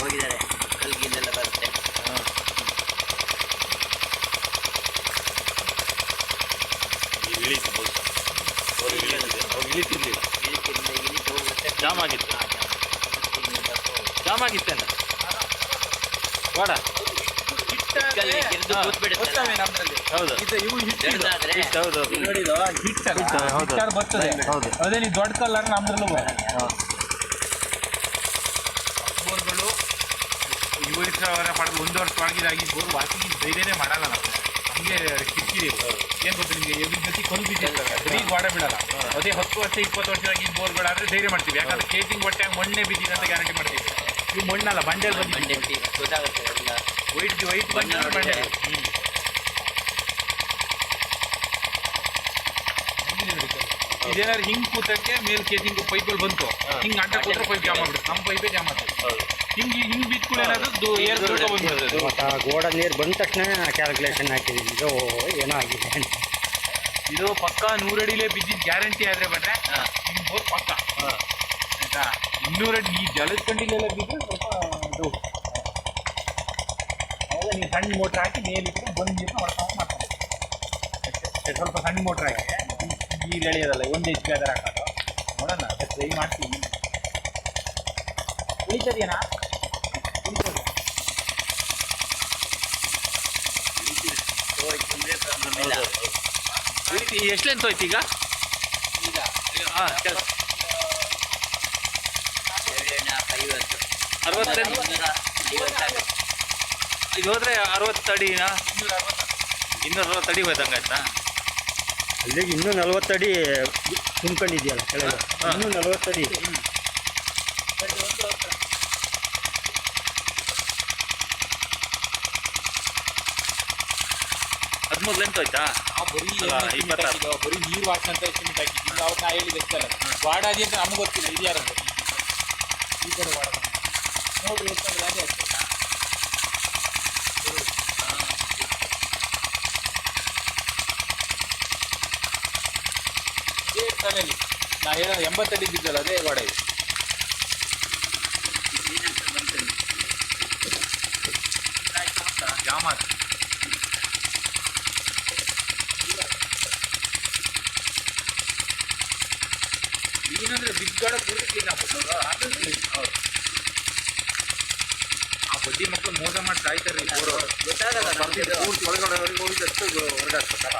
ಹೋಗಿದ್ದಾರೆ ಕಲ್ಗಿಲ್ಲೆಲ್ಲ ಬರುತ್ತೆ. ಜಾಮ್ ಆಗಿತ್ತು ಜಾಮ್ ಆಗಿತ್ತೇನ ಬೇಡ ಅದೇ ನೀವು ದೊಡ್ಡ ಕಲ್ಲರ್ ನಮ್ದ್ರಲ್ಲೂ ಬೋರ್ಗಳು ಇವರ ಪಡೆದು 1 ವರ್ಷ ಒಳಗಿದಾಗಿ ಬೋರ್ ವಾಸಿಗೆ ಧೈರ್ಯನೇ ಮಾಡಲ್ಲ ನಾವು. ನಮಗೆ ಕಿರಿಕಿರಿ ಏನು ಗೊತ್ತು ನಿಮಗೆ, ಎಲ್ಲಿ ಜೊತೆ ಕಲ್ಲು ಬಿದ್ದಿರ್ತವೆ ಗೋಡೆ ಬಿಡಲ್ಲ. ಅದೇ 10 ವರ್ಷ 20 ವರ್ಷದಾಗಿ ಬೋರ್ಗಳಾದ್ರೆ ಧೈರ್ಯ ಮಾಡ್ತೀವಿ, ಯಾಕಂದ್ರೆ ಕೇಜಿಂಗ್ ಹೊಟ್ಟೆ ಮಣ್ಣೆ ಬಿದ್ದಿದೆ ಅಂತ ಗ್ಯಾರಂಟಿ ಮಾಡ್ತೀವಿ. ಇವು ಮಣ್ಣಲ್ಲ ಬಂಡೆಲ್ ಬಂದಿದೆ ಗೊತ್ತಾಗುತ್ತೆ ಎಲ್ಲ ವೈಟ್ ಬಂಡೆ. ಇದೇನಾದ್ರು ಹಿಂಗ್ ಕೂತಕ್ಕೆ ಮೇಲ್ ಕೇಜಿಂಗ್ ಪೈಪಲ್ಲಿ ಬಂತು, ಹಿಂಗ್ ಅಡ್ಡ ಕೂತ್ರೆ ಪೈಪ್ ಜಾಮ್ ಆಗ್ಬಿಡುತ್ತೆ. ನಮ್ಮ ಪೈಪೇ ಜಾಮ್ ಆಗ್ತದೆ. ಹಿಂಗ್ ಬಿಟ್ಕೂಡ ಏನಾದ್ರು ಏರ್ ಬಂದಿರ್ತದೆ. ಗೋಡ ನೀರು ಬಂದ ತಕ್ಷಣ ಕ್ಯಾಲ್ಕುಲೇಷನ್ ಹಾಕಿದ್ದೀನಿ, ಇದು ಏನೋ ಆಗಿದೆ. ಇದು ಪಕ್ಕ 100 ಅಡಿಲೇ ಬಿದ್ದಿದ್ದು ಗ್ಯಾರಂಟಿ ಆದ್ರೆ ಬಂದ್ರೆ ನಿಮ್ ಬೋರ್ ಪಕ್ಕ ಆಯ್ತಾ. 200 ಅಡಿ ಈ ಜಲದ ಕಂಡಿಲೆಲ್ಲ ಬಿದ್ದರೆ ಸ್ವಲ್ಪ ಅದು ಅವಾಗ ನೀವು ಸಣ್ಣ ಮೋಟ್ರ್ ಹಾಕಿ ಮೇಲಿಟ್ಟು ಬಂದು ನೀರು ಹೊಡ್ಕೊಂಡು ಮಾಡ್ತಾರೆ. ಸ್ವಲ್ಪ ಸಣ್ಣ ಮೋಟ್ರ್ ಹಾಕಿ ನೀರು ಎಳೆಯೋದಲ್ಲ, 1 HP ಅದರ ಹಾಕೋದು. ನೋಡೋಣ ಅದಕ್ಕೆ ಟ್ರೈ ಮಾಡ್ತೀವಿ. ಉಳಿತದೇನಾ ಎಷ್ಟೆಂತ ಹೋಯ್ತು ಈಗ? ಹಾಂ 60 ಇದು ಹೋದ್ರೆ 60 ಅಡಿನಾ 260 ಅಡಿ ಹೋಯ್ತಂಗೆ ಆಯ್ತಾ? ಅಲ್ಲಿಗೆ ಇನ್ನೂ 40 ಅಡಿ ತುಂಬ್ಕೊಂಡಿದೆಯಲ್ಲ ಕೆಳಗೆ, ಇನ್ನೂ 40 ಅಡಿ. ಹದಿಮೂರು ಲೆಂತ್ ಹೋಯ್ತಾ? ಬರೀ ನೀರು ವಾಸನೆ ಅಂತ ಎಸ್ಟಿಮೇಟ್ ಹಾಕಿದ್ವಿ. ಅವ್ರು ನಾ ಹೇಳಿದ ಎಷ್ಟಲ್ಲ ವಾಡಾದಿ ಅಂತ ನಮ್ಗೆ ಗೊತ್ತಿಲ್ಲ. ಇದು ಯಾರು ಈ ಕಡೆ ವಾಡ ನೋಡ್ರಿ ಎಷ್ಟಂದ್ರೆ ಅದೇ ಆಗ್ತದೆ. ಇದೇ ತಲೆಯಲ್ಲಿ ನಾ ಹೇಳೋದು 80 ಅಡಿ ಬಿದ್ದಲ್ಲ, ಅದೇ ವಾಡ ಇದೆ. ಜಾಮಾತ್ ಏನಂದ್ರೆ ಬಿಗ್ಗಡ ಪೂರ್ತಿ ಕ್ಲೀನ್ ಆಗ್ಬಿಟ್ಟು ಆ ಬಡ್ಡಿ ಮಕ್ಕಳು ಮೋಸ ಮಾಡಿ ಸಾಯ್ತಾರೆ. ಗೊತ್ತಾಗಲ್ಲ, ಪೂರ್ತಿ ಒಳಗಡೆ ಹೋಗಿದ್ದಷ್ಟು ಹೊರಗಾಗ್ತದಲ್ಲ.